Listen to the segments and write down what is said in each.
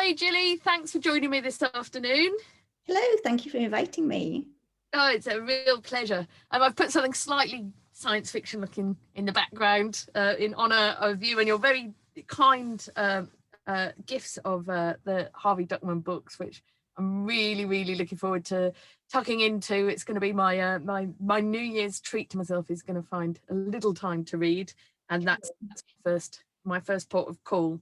Hi, Gilly. Thanks for joining me this afternoon. Hello, thank you for inviting me. Oh, it's a real pleasure. I've put something slightly science fiction looking in the background in honour of you and your very kind gifts of the Harvey Duckman books, which I'm really, really looking forward to tucking into. It's going to be my New Year's treat to myself. Is going to find a little time to read, and that's my first port of call.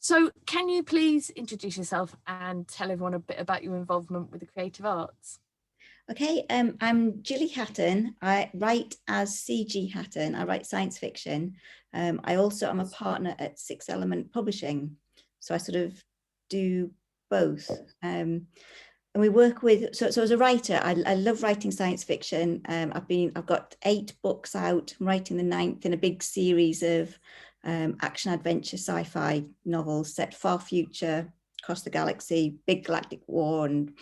So can you please introduce yourself and tell everyone a bit about your involvement with the creative arts? Okay, I'm Gilly Hatton. I write as C.G. Hatton. I write science fiction. I also am a partner at Six Element Publishing. So I sort of do both. And we work with, so as a writer, I love writing science fiction. I've got 8 books out. I'm writing the 9th in a big series of action adventure sci-fi novels set far future, across the galaxy, big galactic war, and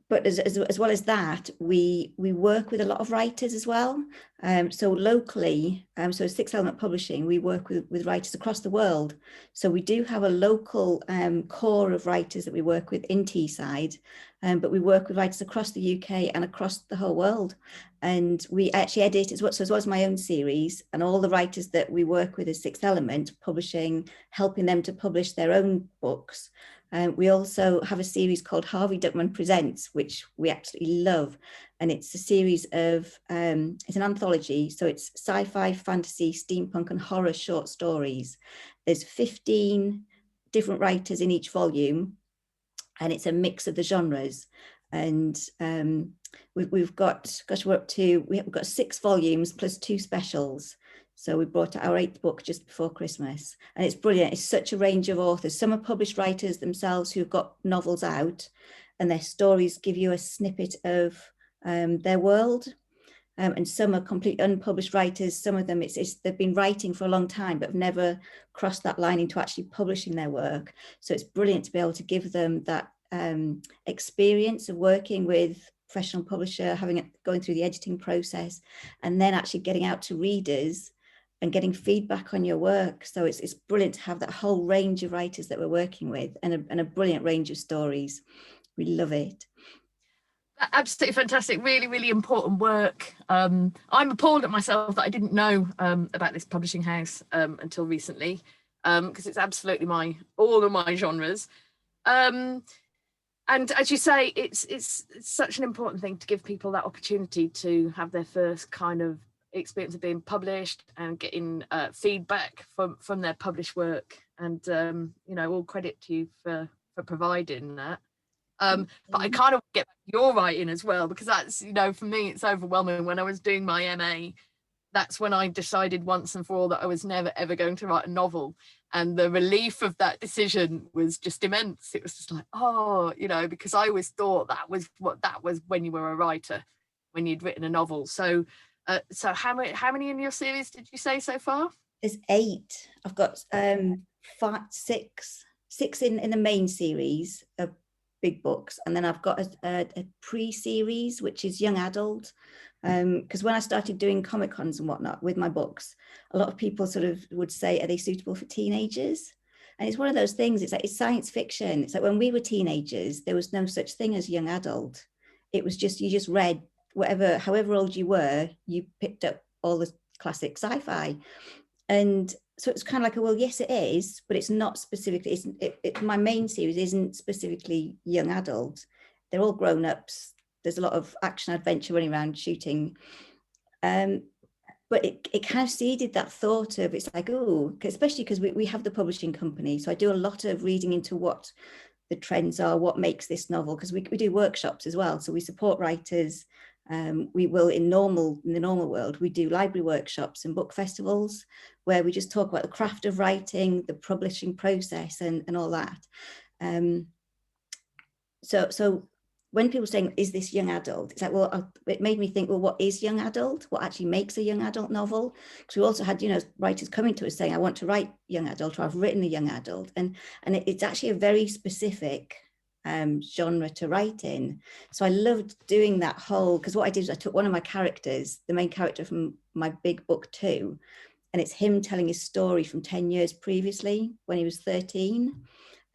but as well as that, we work with a lot of writers as well. So locally, so Six Element Publishing, we work with writers across the world. So we do have a local core of writers that we work with in Teesside, but we work with writers across the UK and across the whole world. And we actually edit as well as my own series, and all the writers that we work with as Six Element Publishing, helping them to publish their own books. We also have a series called Harvey Duckman Presents, which we absolutely love. And it's a series of, it's an anthology. So it's sci-fi, fantasy, steampunk and horror short stories. There's 15 different writers in each volume, and it's a mix of the genres. And we've got 6 volumes plus 2 specials. So we brought out our 8th book just before Christmas, and it's brilliant. It's such a range of authors. Some are published writers themselves who've got novels out, and their stories give you a snippet of their world. And some are completely unpublished writers. Some of them, they've been writing for a long time, but have never crossed that line into actually publishing their work. So it's brilliant to be able to give them that experience of working with professional publisher, going through the editing process, and then actually getting out to readers and getting feedback on your work. So it's brilliant to have that whole range of writers that we're working with, and a brilliant range of stories. We love it. Absolutely fantastic, really, really important work. I'm appalled at myself that I didn't know about this publishing house until recently, because it's absolutely all of my genres. And as you say, it's such an important thing to give people that opportunity to have their first kind of experience of being published and getting feedback from their published work. And all credit to you for providing that. But I kind of get your writing as well, because that's, for me, it's overwhelming. When I was doing my MA, that's when I decided once and for all that I was never, ever going to write a novel. And the relief of that decision was just immense. It was just like, because I always thought that was when you were a writer, when you'd written a novel. So how many in your series did you say so far? There's 8. I've got 6 in the main series of big books, and then I've got a pre-series which is young adult, because when I started doing Comic Cons and whatnot with my books, a lot of people sort of would say, are they suitable for teenagers? And it's one of those things, it's like, it's science fiction. It's like when we were teenagers, there was no such thing as young adult. It was just, you just read however old you were, you picked up all the classic sci-fi. And so it's kind of like, well, yes, it is, but it's not specifically, my main series isn't specifically young adult. They're all grown-ups. There's a lot of action adventure running around shooting. But it kind of seeded that thought of, it's like, oh, especially because we have the publishing company. So I do a lot of reading into what the trends are, what makes this novel, because we do workshops as well. So we support writers. We will, in the normal world, we do library workshops and book festivals where we just talk about the craft of writing, the publishing process, and all that. So when people are saying, is this young adult? It's like, well, it made me think, well, what is young adult? What actually makes a young adult novel? Because we also had, writers coming to us saying, I want to write young adult, or I've written a young adult. And it's actually a very specific genre to write in. So I loved doing that whole, because what I did is I took one of my characters, the main character from my big book 2, and it's him telling his story from 10 years previously when he was 13.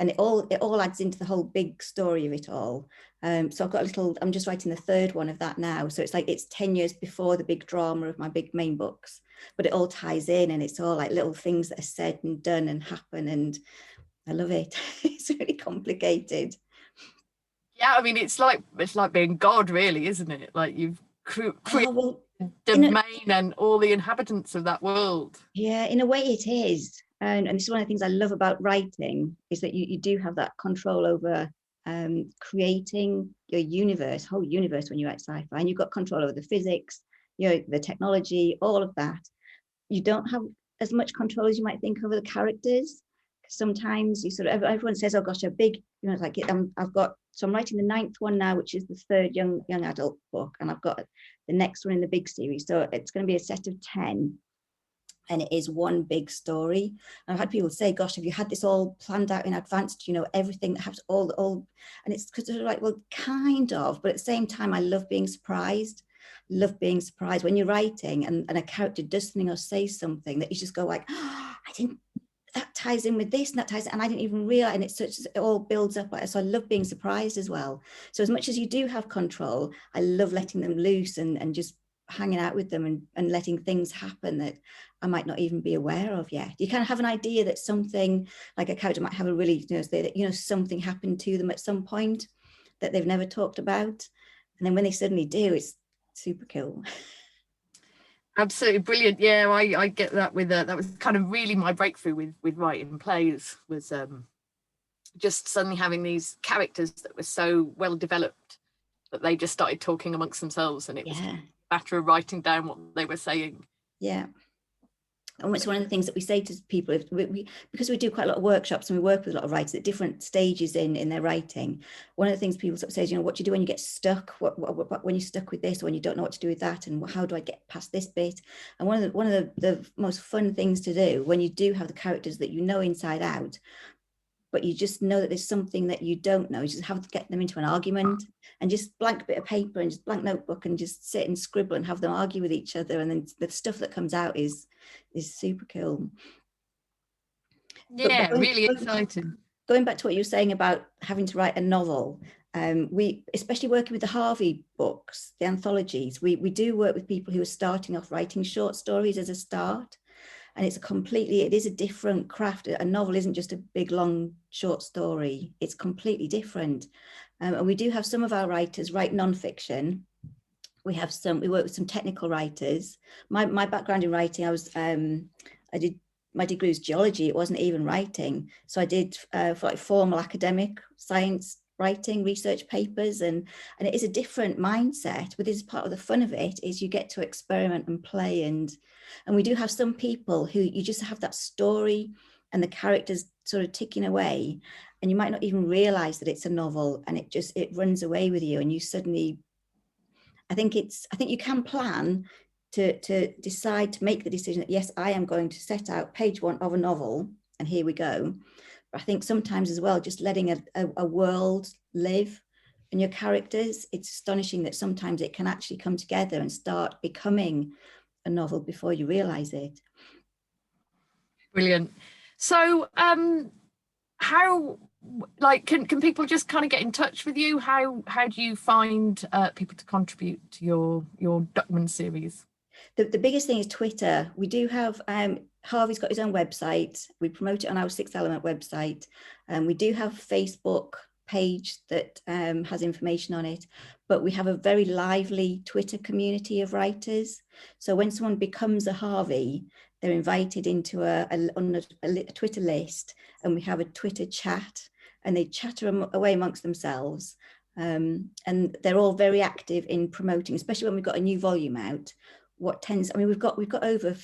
And it all adds into the whole big story of it all. So I've got a little, I'm just writing the third one of that now. So it's like, it's 10 years before the big drama of my big main books, but it all ties in, and it's all like little things that are said and done and happen. And I love it. It's really complicated. Yeah, I mean, it's like being God, really, isn't it? Like you've created Well, domain and all the inhabitants of that world. yeah, in a way it is. And it's one of the things I love about writing, is that you do have that control over creating your universe, whole universe, when you write sci-fi, and you've got control over the physics, the technology, all of that. You don't have as much control as you might think over the characters. Sometimes you sort of, everyone says, oh gosh, a big, like I'm writing the 9th one now, which is the 3rd young adult book, and I've got the next one in the big series. So it's going to be a set of 10. And it is one big story. And I've had people say, gosh, have you had this all planned out in advance? Do you know everything that happens, all? And it's because they're like, well, kind of, but at the same time, I love being surprised. Love being surprised when you're writing and a character does something or says something that you just go like, oh, I didn't, that ties in with this and that ties, and I didn't even realize, and it all builds up like that. So I love being surprised as well. So as much as you do have control, I love letting them loose and just hanging out with them and letting things happen that I might not even be aware of yet. You kind of have an idea that something, like a character might have a really, something happened to them at some point that they've never talked about. And then when they suddenly do, it's super cool. Absolutely brilliant. Yeah, I get that with that was kind of really my breakthrough with writing plays, was just suddenly having these characters that were so well developed that they just started talking amongst themselves, and it was a matter of writing down what they were saying. Yeah. And it's one of the things that we say to people, because we do quite a lot of workshops and we work with a lot of writers at different stages in their writing. One of the things people sort of say is, what do you do when you get stuck? What when you're stuck with this, or when you don't know what to do with that, and how do I get past this bit? And one of the most fun things to do when you do have the characters that you know inside out, but you just know that there's something that you don't know, you just have to get them into an argument, and just blank bit of paper and just blank notebook and just sit and scribble and have them argue with each other, and then the stuff that comes out is super cool. Yeah, really exciting. Going back to what you were saying about having to write a novel, we, especially working with the Harvey books, the anthologies, we do work with people who are starting off writing short stories as a start. And it is a different craft. A novel isn't just a big, long, short story. It's completely different. And we do have some of our writers write nonfiction. We work with some technical writers. My background in writing, I did, my degree was geology. It wasn't even writing. So I did for like formal academic science writing, research papers, and it is a different mindset. But this is part of the fun of it, is you get to experiment and play, and we do have some people who you just have that story and the characters sort of ticking away, and you might not even realize that it's a novel, and it runs away with you, and you suddenly, I think you can plan to decide to make the decision that, yes, I am going to set out page 1 of a novel, and here we go. But I think sometimes as well, just letting a world live in your characters, it's astonishing that sometimes it can actually come together and start becoming a novel before you realize it. Brilliant. So how, like, can people just kind of get in touch with you? How do you find people to contribute to your document series? The biggest thing is Twitter. We do have Harvey's got his own website. We promote it on our Sixth Element website. We do have Facebook page that has information on it, but we have a very lively Twitter community of writers. So when someone becomes a Harvey, they're invited into a Twitter list, and we have a Twitter chat, and they chatter away amongst themselves. And they're all very active in promoting, especially when we've got a new volume out. We've got over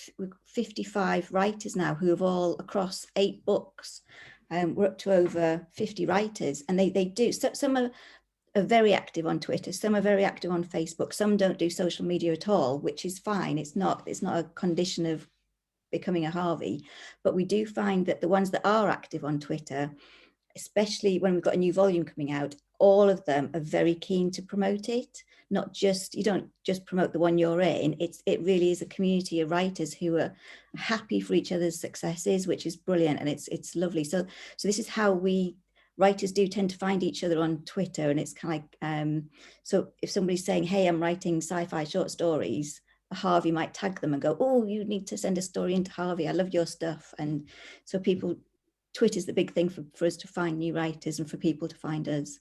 55 writers now who have all across 8 books. We're up to over 50 writers, and they do. So some are very active on Twitter, some are very active on Facebook, some don't do social media at all, which is fine. It's not a condition of becoming a Harvey, but we do find that the ones that are active on Twitter, especially when we've got a new volume coming out, all of them are very keen to promote it. Not just, you don't just promote the one you're in, it really is a community of writers who are happy for each other's successes, which is brilliant, and it's lovely. So this is how we writers do tend to find each other on Twitter, and it's kind of like, so if somebody's saying, hey, I'm writing sci-fi short stories, Harvey might tag them and go, oh, you need to send a story into Harvey, I love your stuff. And so Twitter's the big thing for us to find new writers and for people to find us.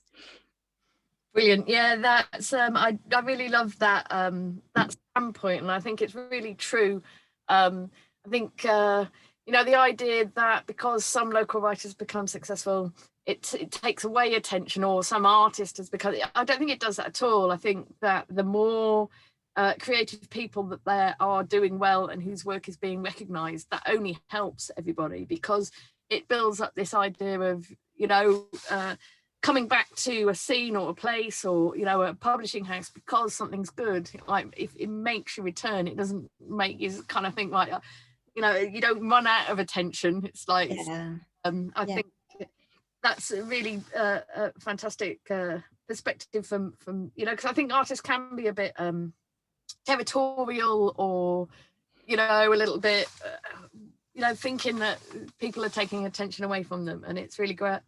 Brilliant. Yeah, that's I really love that that standpoint, and I think it's really true. I think you know, the idea that because some local writers become successful, it takes away attention, or some artist has become. I don't think it does that at all. I think that the more creative people that there are doing well and whose work is being recognised, that only helps everybody, because it builds up this idea of, you know, coming back to a scene or a place, or, you know, a publishing house because something's good. Like, if it makes you return, it doesn't make you kind of think like, you know, you don't run out of attention. It's like, yeah. I think that's a really fantastic perspective from, you know, because I think artists can be a bit territorial, or, you know, a little bit you know, thinking that people are taking attention away from them. And it's really good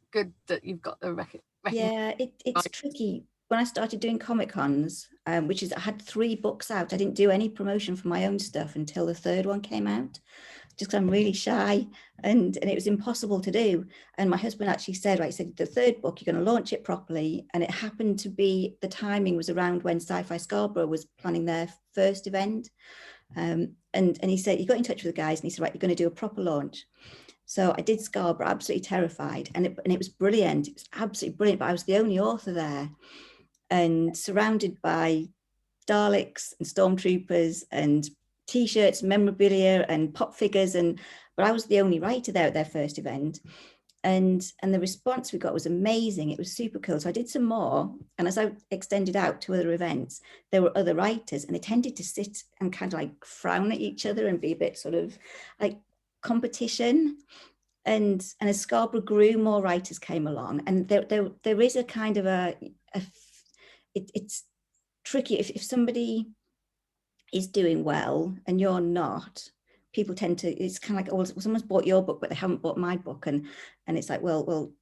that you've got the yeah, it's tricky. When I started doing Comic Cons, which is, I had 3 books out, I didn't do any promotion for my own stuff until the 3rd one came out, just because I'm really shy, and it was impossible to do. And my husband actually said, right, he said, the 3rd book, you're going to launch it properly. And it happened to be, the timing was around when Sci-Fi Scarborough was planning their first event. And he said, he got in touch with the guys and he said, right, you're going to do a proper launch. So I did Scarborough, absolutely terrified, and it was brilliant. It was absolutely brilliant, but I was the only author there, and surrounded by Daleks and stormtroopers and T-shirts, memorabilia and pop figures, but I was the only writer there at their first event. And the response we got was amazing. It was super cool. So I did some more, and as I extended out to other events, there were other writers, and they tended to sit and kind of like frown at each other and be a bit sort of like competition. And as Scarborough grew, more writers came along, and there is a kind of it's tricky if somebody is doing well and you're not. People tend to, it's kind of like, oh, someone's bought your book, but they haven't bought my book. And it's like, well,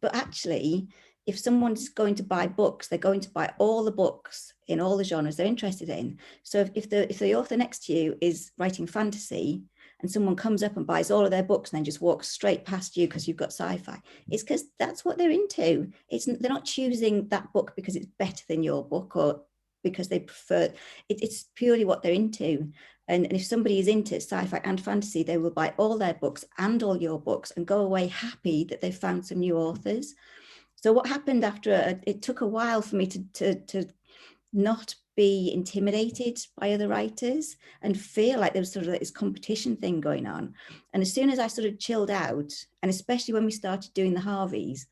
but actually, if someone's going to buy books, they're going to buy all the books in all the genres they're interested in. So if the author next to you is writing fantasy, and someone comes up and buys all of their books and then just walks straight past you because you've got sci-fi, it's because that's what they're into. They're not choosing that book because it's better than your book, or because they prefer it's purely what they're into. And if somebody is into sci-fi and fantasy, they will buy all their books and all your books and go away happy that they've found some new authors. So what happened after, it took a while for me to not be intimidated by other writers and feel like there was sort of like this competition thing going on. And as soon as I sort of chilled out, and especially when we started doing the Harveys,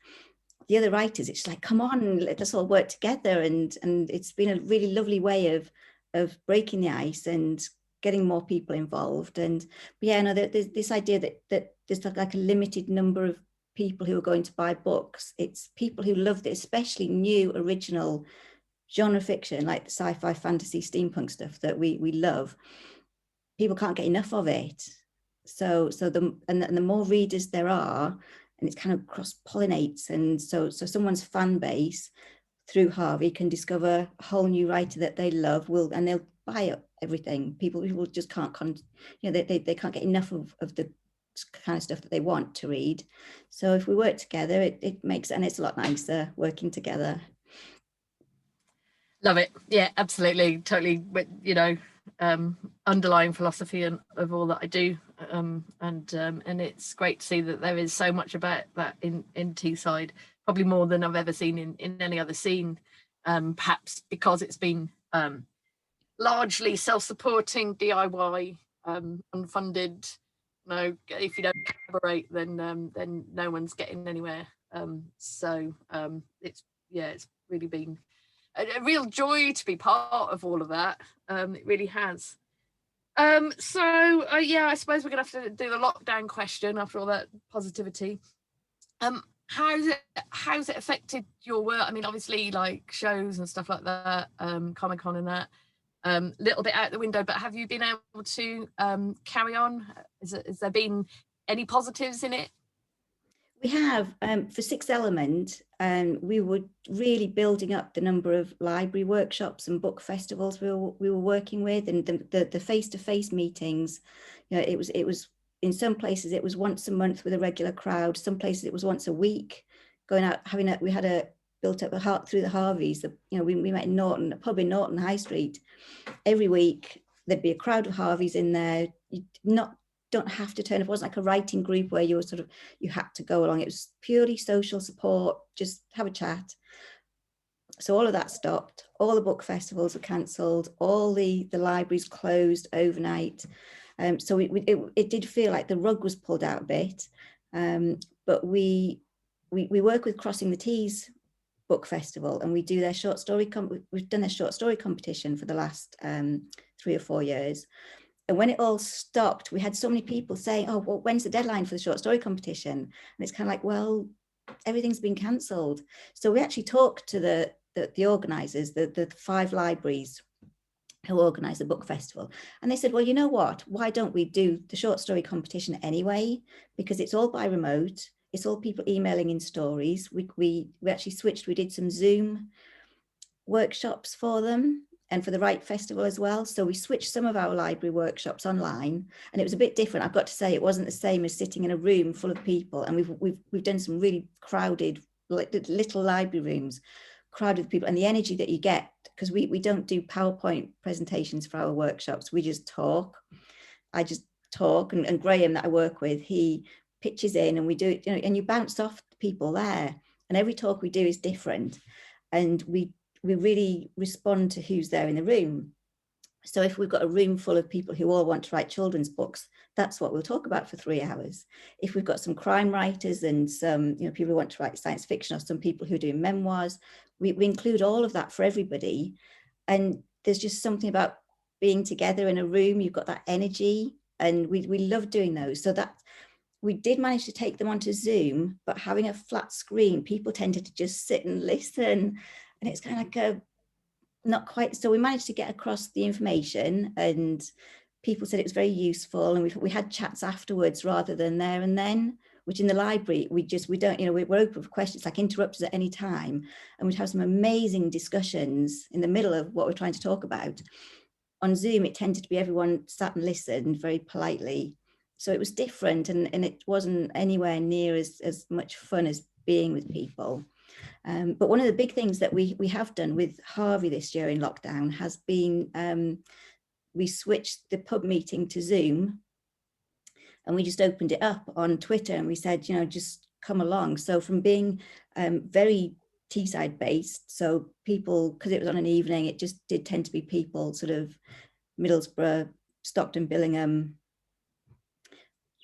the other writers, it's like, come on, let us all work together. And it's been a really lovely way of breaking the ice and getting more people involved. And yeah, no, there's this idea that there's like a limited number of people who are going to buy books. It's people who love this, especially new original genre fiction, like the sci-fi, fantasy, steampunk stuff that we love. People can't get enough of it. So the more readers there are, and it kind of cross-pollinates, and so someone's fan base through Harvey can discover a whole new writer that they love, and they'll buy everything. People just can't, they can't get enough of the kind of stuff that they want to read. So if we work together, it makes, and it's a lot nicer working together. Love it. Yeah, absolutely. Totally. You know, underlying philosophy of all that I do. And it's great to see that there is so much about that in Teesside, probably more than I've ever seen in any other scene, perhaps because it's been largely self-supporting, DIY, unfunded. You know, if you don't collaborate, then no one's getting anywhere. So it's really been a real joy to be part of all of that. It really has. I suppose we're gonna have to do the lockdown question after all that positivity. how's it affected your work? I mean, obviously, like shows and stuff like that, Comic-Con and that, little bit out the window, but have you been able to carry on? Has there been any positives in it? We have, for Sixth Element, we were really building up the number of library workshops and book festivals we were working with, and the face-to-face meetings. You know, it was in some places it was once a month with a regular crowd. Some places it was once a week, going out we had a built up a heart through the Harveys. We met in Norton, a pub in Norton High Street. Every week there'd be a crowd of Harveys in there. You don't have to turn up. It wasn't like a writing group where you had to go along. It was purely social support, just have a chat. So all of that stopped. All the book festivals were cancelled. All the libraries closed overnight. So it did feel like the rug was pulled out a bit. But we work with Crossing the T's book festival, and we do their short story. We've done their short story competition for the last 3 or 4 years. And when it all stopped, we had so many people saying, oh, well, when's the deadline for the short story competition? And it's kind of like, well, everything's been cancelled. So we actually talked to the organisers, the 5 libraries who organise the book festival. And they said, well, you know what? Why don't we do the short story competition anyway? Because it's all by remote. It's all people emailing in stories. We actually switched. We did some Zoom workshops for them, and for the Write Festival as well. So we switched some of our library workshops online, and it was a bit different. I've got to say, it wasn't the same as sitting in a room full of people. And we've done some really crowded, like little library rooms, crowded with people, and the energy that you get, because we don't do PowerPoint presentations for our workshops. We just talk. I just talk, and Graham that I work with, he pitches in, and we do it, and you bounce off people there. And every talk we do is different, and we really respond to who's there in the room. So if we've got a room full of people who all want to write children's books, that's what we'll talk about for 3 hours. If we've got some crime writers and some people who want to write science fiction, or some people who are doing memoirs, we include all of that for everybody. And there's just something about being together in a room. You've got that energy, and we love doing those. So that we did manage to take them onto Zoom, but having a flat screen, people tended to just sit and listen. And it's kind of like not quite. So we managed to get across the information, and people said it was very useful. And we had chats afterwards rather than there and then, which in the library, we don't, we're open for questions, like interrupt us at any time. And we'd have some amazing discussions in the middle of what we're trying to talk about. On Zoom, it tended to be everyone sat and listened very politely. So it was different, and it wasn't anywhere near as much fun as being with people. But one of the big things that we have done with Harvey this year in lockdown has been, we switched the pub meeting to Zoom, and we just opened it up on Twitter, and we said, just come along. So from being very Teesside based, so people, because it was on an evening, it just did tend to be people sort of Middlesbrough, Stockton, Billingham.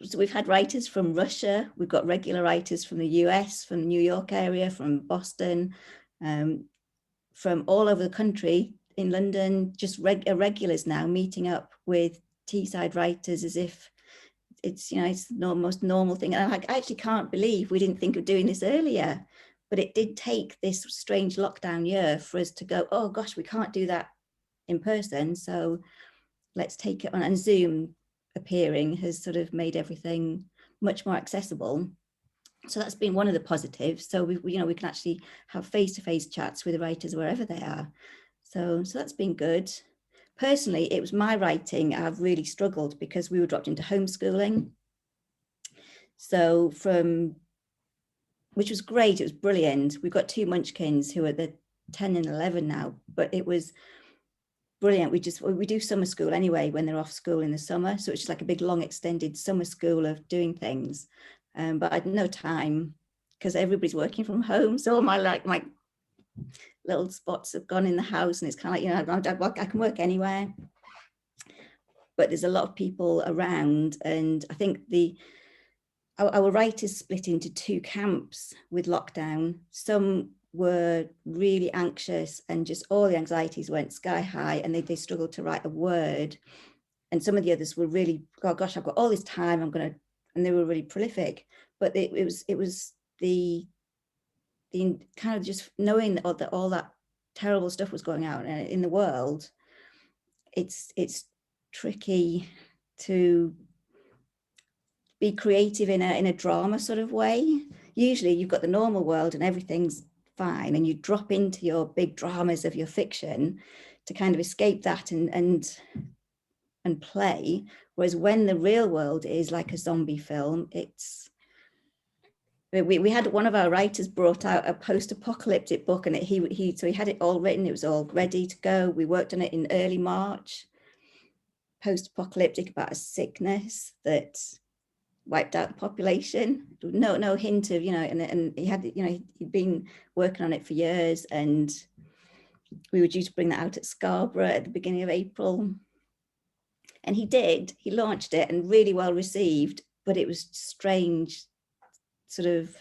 So we've had writers from Russia, we've got regular writers from the US, from the New York area, from Boston, from all over the country, in London, just regulars now meeting up with Teesside writers as if it's, it's the most normal thing. And I actually can't believe we didn't think of doing this earlier, but it did take this strange lockdown year for us to go, oh gosh, we can't do that in person. So let's take it on. And Zoom appearing has sort of made everything much more accessible. So that's been one of the positives. So we can actually have face-to-face chats with the writers wherever they are. So that's been good. Personally, it was my writing I've really struggled, because we were dropped into homeschooling. So which was great, it was brilliant. We've got 2 Munchkins who are the 10 and 11 now, but it was brilliant. We do summer school anyway when they're off school in the summer. So it's just like a big long extended summer school of doing things. But I had no time because everybody's working from home. So all my little spots have gone in the house, and it's kind of like, I can work anywhere. But there's a lot of people around, and I think our writers split into 2 camps with lockdown. Some were really anxious, and just all the anxieties went sky high, and they struggled to write a word. And some of the others were really, oh gosh, I've got all this time, and they were really prolific. But it was the the kind of just knowing that all that terrible stuff was going out in the world, it's tricky to be creative in a drama sort of way. Usually you've got the normal world and everything's fine, and you drop into your big dramas of your fiction to kind of escape that and play. Whereas when the real world is like a zombie film, we had one of our writers brought out a post-apocalyptic book, and he had it all written, it was all ready to go. We worked on it in early March, post-apocalyptic, about a sickness that wiped out the population. No hint of, and he had, he'd been working on it for years, and we were due to bring that out at Scarborough at the beginning of April. And he launched it, and really well received, but it was strange, sort of,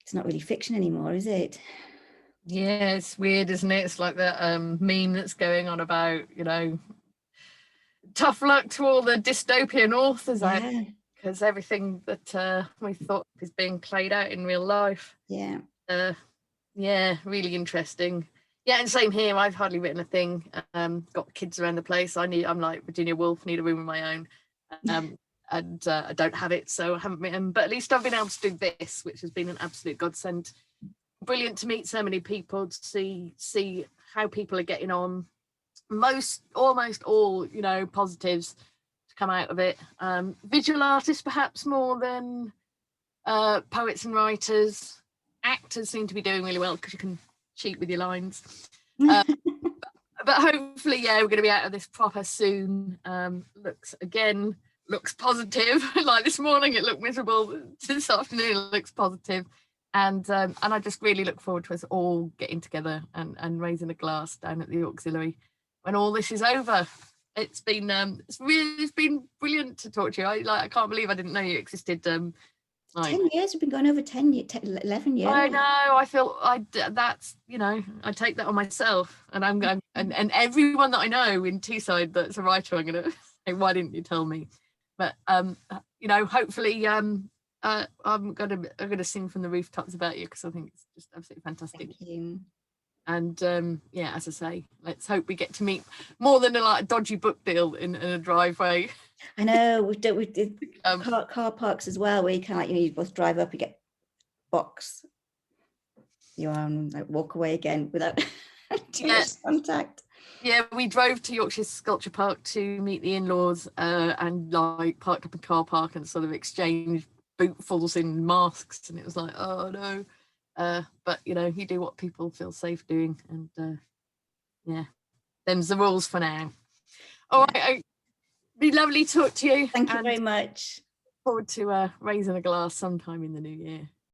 it's not really fiction anymore, is it? Yeah, it's weird, isn't it? It's like that meme that's going on about, tough luck to all the dystopian authors out, because everything that we thought is being played out in real life. Yeah. Really interesting. Yeah, and same here. I've hardly written a thing. Got kids around the place. I'm like Virginia Woolf, need a room of my own. And I don't have it, so I haven't written. But at least I've been able to do this, which has been an absolute godsend. Brilliant to meet so many people, to see how people are getting on. Almost all, positives to come out of it. Visual artists, perhaps more than poets and writers. Actors seem to be doing really well because you can cheat with your lines. But hopefully, we're going to be out of this proper soon. Looks positive. Like this morning it looked miserable. This afternoon it looks positive. And I just really look forward to us all getting together and raising a glass down at the Auxiliary when all this is over. It's been brilliant to talk to you. I can't believe I didn't know you existed. 10 years, we've been going over 11 years. I know. I feel that's, I take that on myself, and I'm going, and everyone that I know in Teesside that's a writer, I'm gonna say, why didn't you tell me? But hopefully I'm gonna sing from the rooftops about you, because I think it's just absolutely fantastic. Thank you. And as I say, let's hope we get to meet more than a dodgy book deal in a driveway. I know we did car parks as well, where you kind of you both drive up, you get box, you walk away again without too much contact. Yeah, we drove to Yorkshire Sculpture Park to meet the in-laws, and parked up in car park and sort of exchanged bootfuls in masks, and it was like, oh no. But you do what people feel safe doing, and them's the rules for now. All right, be lovely to talk to you. Thank you very much. Forward to raising a glass sometime in the new year.